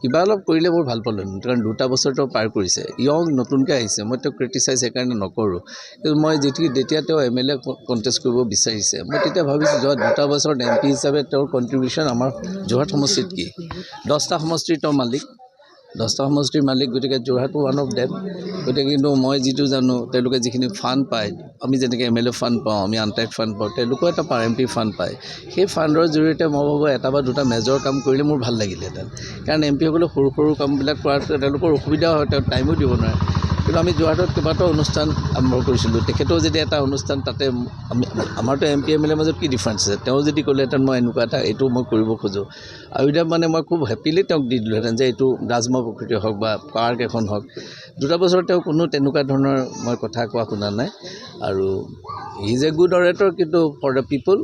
কিবা অলপ কৰিলে মোৰ ভাল পালোঁ কাৰণ 2টা বছৰটো পাৰ কৰিছে ইয়ং নতুনকৈ আহিছে মই তেওঁক ক্ৰিটিচাইজ সেইকাৰণে নকৰোঁ কিন্তু মই যেতিয়া তেওঁ MLA কণ্টেষ্ট কৰিব বিচাৰিছে মই তেতিয়া ভাবিছোঁ যোৱা 2টা বছৰত MP হিচাপে তেওঁৰ কণ্ট্ৰিবিউশ্যন আমাৰ যোৰহাট সমষ্টিত কি 10টা সমষ্টিৰ তেওঁৰ মালিক 10টা সমষ্টিৰ মালিক গতিকে যোৰহাটো ওৱান অফ ডেম গতিকে কিন্তু মই যিটো জানো তেওঁলোকে যিখিনি ফাণ্ড পায় আমি যেনেকৈ MLA ফাণ্ড পাওঁ আমি আনটাইড ফাণ্ড পাওঁ তেওঁলোকেও এটা MP ফাণ্ড পায় সেই ফাণ্ডৰ জৰিয়তে মই ভাবোঁ এটা বা দুটা মেজৰ কাম কৰিলে মোৰ ভাল লাগিলেহেঁতেন কাৰণ MP সকলে সৰু সৰু কামবিলাক কৰাত তেওঁলোকৰ অসুবিধা হয় তেওঁ টাইমো দিব নোৱাৰে কিন্তু আমি যোৰহাটত কেইবাটাও অনুষ্ঠান আৰম্ভ কৰিছিলোঁ তেখেতেও যদি এটা অনুষ্ঠান তাতে আমাৰতো MP MLA মাজত কি ডিফাৰেঞ্চ আছে তেওঁ যদি ক'লেহেঁতেন মই এনেকুৱা এটা এইটো মই কৰিব খোজোঁ আৰু এতিয়া মানে মই খুব হেপিলি তেওঁক দি দিলোঁহেঁতেন যে এইটো ৰাজমা পুখুৰী হওক বা পাৰ্ক এখন হওক 2টা বছৰ তেওঁ কোনো তেনেকুৱা ধৰণৰ মই কথা কোৱা শুনা নাই আৰু ইজ এ গুড অৰেটৰ কিন্তু ফৰ দ্য পিপল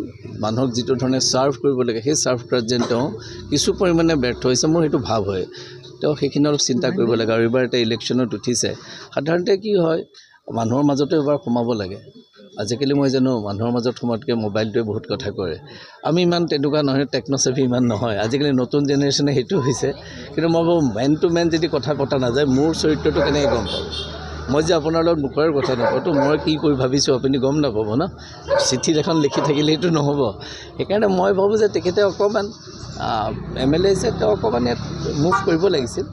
মানুহক যিটো ধৰণে ছাৰ্ভ কৰিব লাগে সেই ছাৰ্ভ কৰাত যেন তেওঁ কিছু পৰিমাণে ব্যৰ্থ হৈছে মোৰ সেইটো ভাৱ হয় তেওঁ সেইখিনি অলপ চিন্তা কৰিব লাগে আৰু এইবাৰ এটা ইলেকশ্যনত উঠিছে সাধাৰণতে কি হয় মানুহৰ মাজতে এবাৰ সোমাব লাগে আজিকালি মই জানো মানুহৰ মাজত সোমাতকৈ মোবাইলটোৱে বহুত কথা কৰে আমি ইমান তেনেকুৱা নহয় টেকন'চেভি ইমান নহয় আজিকালি নতুন জেনেৰেশ্যনে সেইটো হৈছে কিন্তু মই ভাবোঁ মেন টু মেন যদি কথা পতা নাযায় মোৰ চৰিত্ৰটো কেনেকৈ গম পাব মই যে আপোনাৰ লগত মুখৰ কথা নকওঁতো মই কি কৰি ভাবিছোঁ আপুনি গম নাপাব ন চিঠি এখন লিখি থাকিলে সেইটো নহ'ব সেইকাৰণে মই ভাবোঁ যে তেখেতে অকণমান MLA হৈছে তেওঁ অকণমান ইয়াত মুভ কৰিব লাগিছিল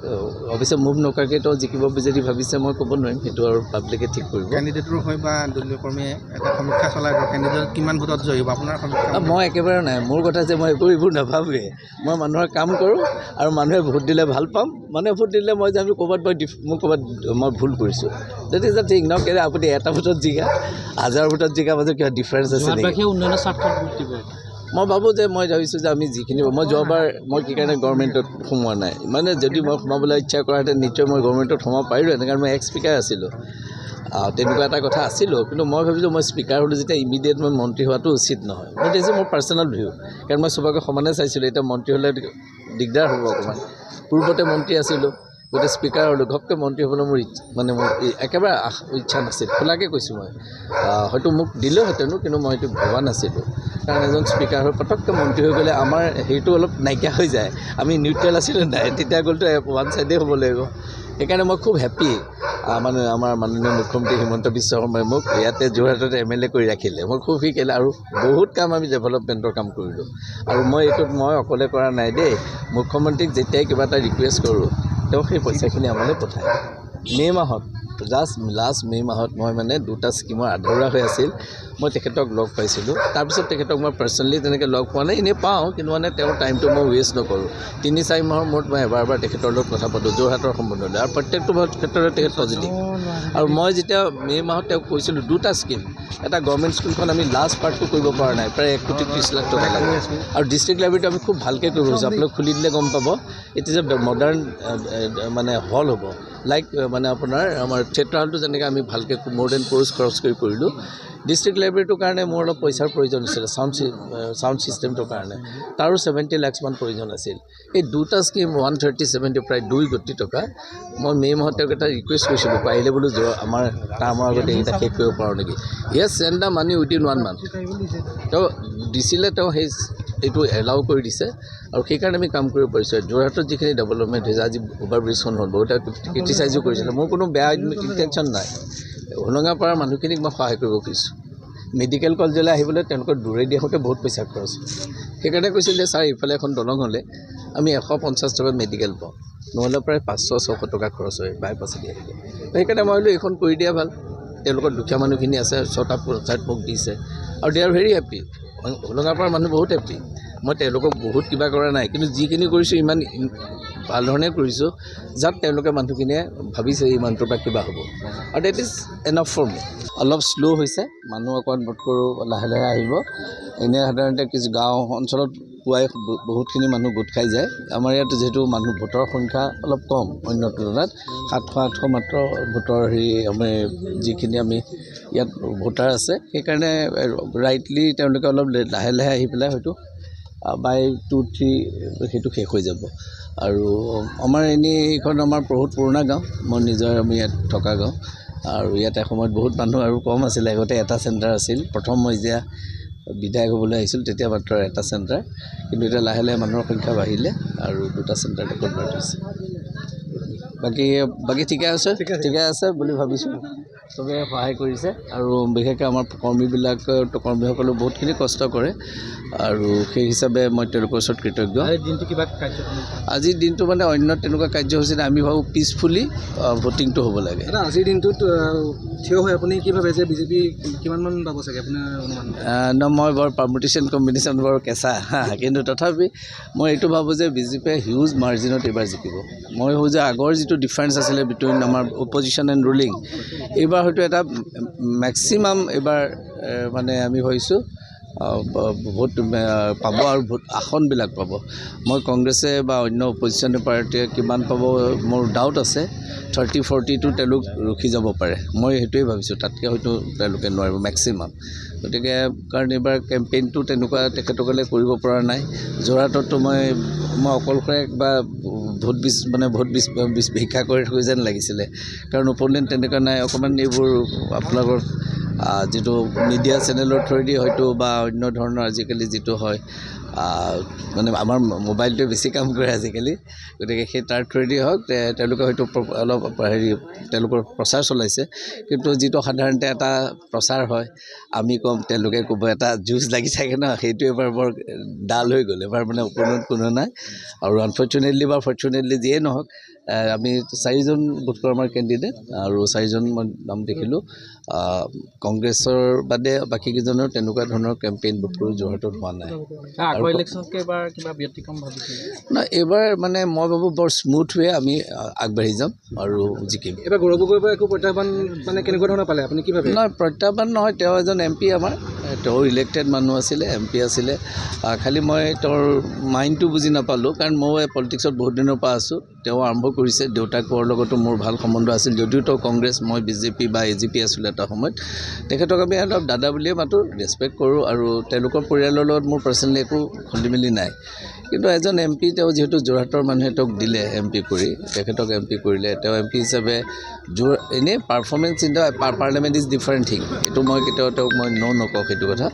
অৱশ্যে মুভ নকৰাকৈ তেওঁ জিকিব যদি ভাবিছে মই ক'ব নোৱাৰিম সেইটো আৰু পাব্লিকে ঠিক কৰিব কেণ্ডিডেটৰ হয় বা দলীয় কৰ্মীয়ে এটা সমীক্ষা চলাই কেণ্ডিডেট কিমান ভোটত জয়ী হ'ব আপোনাৰ মই একেবাৰে নাই মোৰ কথা যে মই এইবোৰ নাভাবোৱে মই মানুহৰ কাম কৰোঁ আৰু মানুহে ভোট দিলে ভাল পাম মানুহে ভোট দিলে মই যে আমি ক'ৰবাত মই ভুল কৰিছোঁ ডেট ইজ দ্য থিং ন কেলে আপুনি এটা ভোটত জিকা 1000 ভোটত জিকা মাজত কিবা ডিফাৰেঞ্চ আছে নেকি মই ভাবোঁ যে মই ভাবিছোঁ যে আমি যিখিনি মই যোৱাবাৰ মই কি কাৰণে গভৰ্ণমেণ্টত সোমোৱা নাই মানে যদি মই সোমাবলৈ ইচ্ছা কৰাহেঁতেন নিশ্চয় মই গভৰ্ণমেণ্টত সোমাব পাৰিলোঁ কাৰণ মই স্পীকাৰ আছিলোঁ তেনেকুৱা এটা কথা আছিলোঁ কিন্তু মই ভাবিছোঁ মই স্পীকাৰ হ'লোঁ যেতিয়া ইমিডিয়েট মই মন্ত্ৰী হোৱাটো উচিত নহয় মই দিছোঁ মোৰ পাৰ্চনেল ভিউ কাৰণ মই চবকে সমানে চাইছিলোঁ এতিয়া মন্ত্ৰী হ'লে দিগদাৰ হ'ব অকণমান পূৰ্বতে মন্ত্ৰী আছিলোঁ গতিকে স্পীকাৰ হ'লোঁ ঘপকৈ মন্ত্ৰী হ'বলৈ মোৰ একেবাৰে ইচ্ছা নাছিল খোলাকৈ কৈছোঁ মই হয়তো মোক দিলেওহেঁতেনো কিন্তু মই সেইটো ভবা নাছিলোঁ কাৰণ এজন স্পীকাৰ হৈ পটককৈ মন্ত্ৰী হৈ গ'লে আমাৰ হেৰিটো অলপ নাইকিয়া হৈ যায় আমি নিউট্ৰেল আছিলোঁ নাই তেতিয়া গ'লতো ওৱান ছাইডেই হ'ব লাগিব সেইকাৰণে মই খুব হেপ্পী মানে আমাৰ মাননীয় মুখ্যমন্ত্ৰী হিমন্ত বিশ্ব শৰ্মাই মোক ইয়াতে যোৰহাটত MLA কৰি ৰাখিলে মই খুব শিকিলে আৰু বহুত কাম আমি ডেভেলপমেণ্টৰ কাম কৰিলোঁ আৰু মই এইটোত মই অকলে কৰা নাই দেই মুখ্যমন্ত্ৰীক যেতিয়াই কিবা এটা ৰিকুৱেষ্ট কৰোঁ তেওঁ সেই পইচাখিনি আমালৈ পঠায় মে' মাহত লাষ্ট মে' মাহত মই মানে 2টা স্কিমৰ আধৰুৱা হৈ আছিল মই তেখেতক লগ পাইছিলোঁ তাৰপিছত তেখেতক মই পাৰ্চনেলি তেনেকৈ লগ পোৱা নাই এনেই পাওঁ কিন্তু মানে তেওঁৰ টাইমটো মই ৱেষ্ট নকৰোঁ 3-4 মাহৰ মূৰত মই এবাৰ তেখেতৰ লগত কথা পাতোঁ যোৰহাটৰ সম্বন্ধলৈ আৰু প্ৰত্যেকটো ক্ষেত্ৰতে তেখেত পজিটিভ আৰু মই যেতিয়া মে' মাহত তেওঁক কৈছিলোঁ 2টা স্কিম এটা গভৰ্ণমেণ্ট স্কুলখন আমি লাষ্ট পাৰ্টটো কৰিব পৰা নাই প্ৰায় 1,30,00,000 টকা লাগে আৰু ডিষ্ট্ৰিক্ট লাইব্ৰেৰীটো আমি খুব ভালকৈ কৰিব বিচাৰোঁ আপোনালোক খুলি দিলে গম পাব ইট ইজ এ মডাৰ্ণ মানে হল হ'ব লাইক মানে আপোনাৰ আমাৰ থিয়েটাৰ হলটো যেনেকৈ আমি ভালকৈ মোৰ দেন কোৰ্চ খৰচ কৰি কৰিলোঁ ডিষ্ট্ৰিক্ট লাইব্ৰেৰীটোৰ কাৰণে মোৰ অলপ পইচাৰ প্ৰয়োজন হৈছিলে চাউণ্ড ছিষ্টেমটোৰ কাৰণে তাৰো 70 লাখ মান প্ৰয়োজন আছিল এই 2টা স্কিম 130-70 প্ৰায় 2 কোটি টকা মই মে' মাহত তেওঁক এটা ৰিকুৱেষ্ট কৰিছিলোঁ পাৰিলে বোলো আমাৰ কামৰ আগতে এইকেইটা শেষ কৰিব পাৰোঁ নেকি yes send the money within 1 month তেওঁ দিছিলে তেওঁ সেই এইটো এলাউ কৰি দিছে আৰু সেইকাৰণে আমি কাম কৰিব পাৰিছোঁ যোৰহাটত যিখিনি ডেভেলপমেণ্ট হৈছে আজি অভাৰব্ৰিজখন হ'ল বহুতে ক্ৰিটিচাইজো কৰিছিলে মোৰ কোনো বেয়া ইণ্টেনশ্যন নাই হোলঙাপাৰাৰ মানুহখিনিক মই সহায় কৰিব খুজিছোঁ মেডিকেল কলেজলৈ আহিবলৈ তেওঁলোকৰ দূৰেদি আহোঁতে বহুত পইচা খৰচ সেইকাৰণে কৈছিল যে ছাৰ এইফালে এখন দলং হ'লে আমি 150 টকাত মেডিকেল পাওঁ নহ'লে প্ৰায় 500-600 টকা খৰচ হয় বাইপাছেদি আহিলে সেইকাৰণে মই বোলো এইখন কৰি দিয়া ভাল তেওঁলোকৰ দুখীয়া মানুহখিনি আছে 6টা পঞ্চায়ত মোক দিছে আৰু দে আৰ ভেৰি হেপ্পী হোলঙাপাৰাৰ মানুহ বহুত হেপ্পী মই তেওঁলোকক বহুত কিবা কৰা নাই কিন্তু যিখিনি কৰিছোঁ ইমান ভাল ধৰণে কৰিছোঁ যাত তেওঁলোকে মানুহখিনিয়ে ভাবিছে এই মানুহটোৰ পৰা কিবা হ'ব আৰু ডেট ইজ এনাফ ফৰ মি অলপ শ্ল' হৈছে মানুহ অকণমান বোধ কৰোঁ লাহে লাহে আহিব এনেই সাধাৰণতে কিছু গাঁও অঞ্চলত পুৱাই বহুতখিনি মানুহ গোট খাই যায় আমাৰ ইয়াত যিহেতু মানুহ ভোটৰ সংখ্যা অলপ কম অন্য তুলনাত 700-800 মাত্ৰ ভোটৰ আমি যিখিনি আমি ইয়াত ভোটাৰ আছে সেইকাৰণে ৰাইটলি তেওঁলোকে অলপ লাহে লাহে আহি পেলাই হয়তো বাই 2-3 সেইটো শেষ হৈ যাব আৰু আমাৰ এনেই এইখন আমাৰ বহুত পুৰণা গাঁও মই নিজৰ আমি ইয়াত থকা গাঁও আৰু ইয়াত এসময়ত বহুত মানুহ আৰু কম আছিলে আগতে এটা চেণ্টাৰ আছিল প্ৰথম মই যেতিয়া বিধায়ক হ'বলৈ আহিছিল তেতিয়া মাত্ৰ এটা চেণ্টাৰ, কিন্তু এতিয়া লাহে লাহে মানুহৰ সংখ্যা বাঢ়িলে আৰু 2টা চেণ্টাৰতে কনভাৰ্ট হৈছে। বাকী ঠিকে আছে বুলি ভাবিছোঁ। চবে সহায় কৰিছে আৰু বিশেষকৈ আমাৰ কৰ্মীসকলেও বহুতখিনি কষ্ট কৰে আৰু সেই হিচাপে মই তেওঁলোকৰ ওচৰত কৃতজ্ঞ। আজিৰ দিনটো মানে অন্য তেনেকুৱা কাৰ্যসূচী নাই, আমি ভাবোঁ পিচফুলি ভোটিংটো হ'ব লাগে। আজিৰ দিনটোত থিয় হৈ আপুনি কি ভাবে যে বিজেপি কিমানমান পাব চাগে আপোনাৰ অনুমান? মই বৰ পাৰ্মুটেশ্যন কম্বিনেশ্যন বৰ কেঁচা কিন্তু তথাপি মই এইটো ভাবোঁ যে বিজেপিয়ে হিউজ মাৰ্জিনত এইবাৰ জিকিব। মই ভাবোঁ যে আগৰ যিটো ডিফাৰেঞ্চ আছিলে বিটুইন আমাৰ অপজিশ্যন এণ্ড ৰুলিং, এইবাৰ হয়তো এটা মেক্সিমাম এইবাৰ মানে আমি ভাবিছোঁ ভোট পাব আৰু আসনবিলাক পাব। মই কংগ্ৰেছে বা অন্য অপজিশ্যন পাৰ্টীয়ে কিমান পাব মোৰ ডাউট আছে। 30-40টো তেওঁলোক ৰখি যাব পাৰে, মই সেইটোৱে ভাবিছোঁ। তাতকৈ হয়তো তেওঁলোকে নোৱাৰিব মেক্সিমাম। গতিকে কাৰণ এইবাৰ কেম্পেইনটো তেনেকুৱা তেখেতসকলে কৰিব পৰা নাই। যোৰহাটতো মই অকলশৰে বা ভোট ভিক্ষা কৰি থৈ যেন লাগিছিলে, কাৰণ অপোনেণ্ট তেনেকুৱা নাই। অকণমান এইবোৰ আপোনালোকৰ যিটো মিডিয়া চেনেলৰ থ্ৰুৱেদি হয়তো বা অন্য ধৰণৰ আজিকালি যিটো হয় মানে আমাৰ মোবাইলটোৱে বেছি কাম কৰে আজিকালি, গতিকে সেই তাৰ থ্ৰুৱেদি হওক তেওঁলোকে হয়তো অলপ তেওঁলোকৰ প্ৰচাৰ চলাইছে। কিন্তু যিটো সাধাৰণতে এটা প্ৰচাৰ হয়, আমি ক'ম তেওঁলোকে ক'ব, এটা যুঁজ লাগি থাকে ন, সেইটো এবাৰ বৰ ডাল হৈ গ'ল। এবাৰ মানে অপোনেণ্ট কোনো নাই আৰু আনফৰ্চুনেটলি বা ফৰ্চুনেটলি যিয়ে নহওক আমি 4জন ভোটকৰ্মাৰ কেণ্ডিডেট আৰু 4জন মই নাম দেখিলোঁ। কংগ্ৰেছৰ বাদে বাকীকেইজনৰ তেনেকুৱা ধৰণৰ কেম্পেইন বোধকৰোঁ যোৰহাটত হোৱা নাই। নাই, এইবাৰ মানে মই ভাবোঁ বৰ স্মুথ ৱে আমি আগবাঢ়ি যাম আৰু জিকিম। এইবাৰ গৌৰৱ গগৈৰ পৰা একো প্ৰত্যাহ্বান মানে কেনেকুৱা ধৰণৰ পালে আপুনি কি ভাবে? নহয়, প্ৰত্যাহ্বান নহয়, তেওঁ এজন MP আমাৰ, তেওঁ ইলেক্টেড মানুহ আছিলে, MP আছিলে। খালি মই তেওঁৰ মাইণ্ডটো বুজি নাপালোঁ, কাৰণ মই পলিটিক্সত বহুত দিনৰ পৰা আছোঁ। তেওঁ আৰম্ভ কৰিছে, দেউতাকৰ লগতো মোৰ ভাল সম্বন্ধ আছিল, যদিও তেওঁ কংগ্ৰেছ, মই BJP বা AGP আছিলোঁ এটা সময়ত। তেখেতক আমি অলপ দাদা বুলিয়ে মাতোঁ, ৰেচপেক্ট কৰোঁ আৰু তেওঁলোকৰ পৰিয়ালৰ লগত মোৰ পাৰ্চনেলি একো খেলি মেলি নাই। কিন্তু এজন MP, তেওঁ যিহেতু যোৰহাটৰ মানুহে তেওঁক দিলে MP কৰি, তেখেতক MP কৰিলে, তেওঁ MP হিচাপে এনেই performance in the parliament is different thing. এইটো মই কেতিয়াও তেওঁক মই নকওঁ সেইটো কথা।